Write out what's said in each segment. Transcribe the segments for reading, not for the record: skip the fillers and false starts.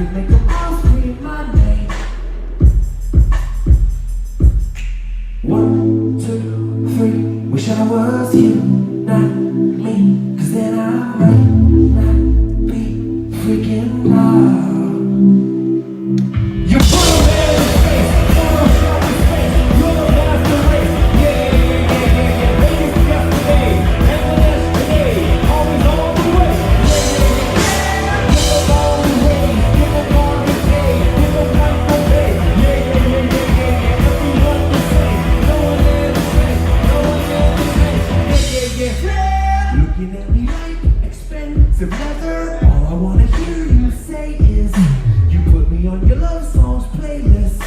could make them all scream my name. 1, 2, 3. Wish I was you, not me. 'Cause then I might not be freaking out. You put a man in space, Photoshop in space. You're the master race. Yeah. Ladies yesterday, and the yesterday, always on the way. Yeah. Give them all the way, give them all the day, give them night for day. Yeah. Everyone the same, no one there the same, no one there the same. Yeah. Looking at me like expensive leather. All I wanna hear you say is, you put me on your love songs playlist.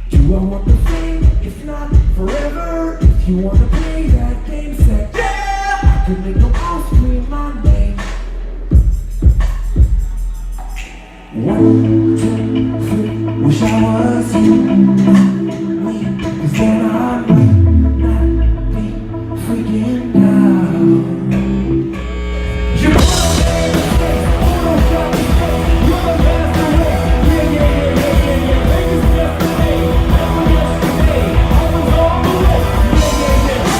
Do I want the fame? If not, forever. If you wanna play that game set, yeah, I could make them all scream my name. 1, 2, 3. Wish I was you, not me. 'Cause then I might not be freaking out. You put a man in space, Photoshop in space. You're the master race. Yeah. Ladies yesterday, never yesterday, always on the way. Yeah.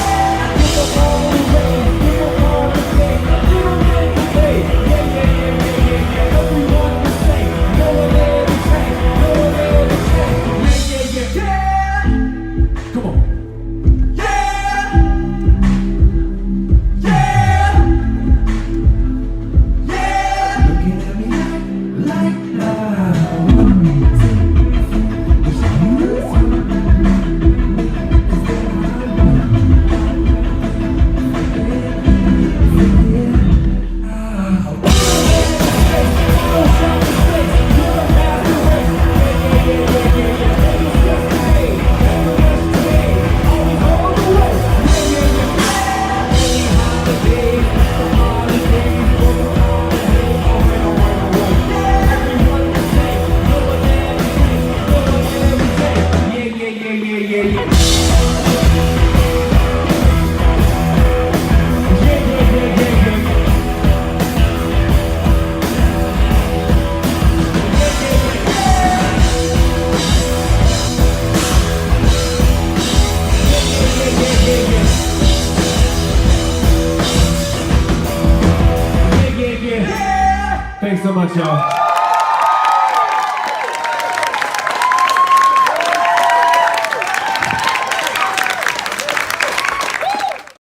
Give them all the way, give them all the day, give them night to day. Yeah. Everyone the same, no one there to change, no one there to change. Yeah. Come on. Yeah. Looking at me like now. Wish I was you. Thanks so much, y'all.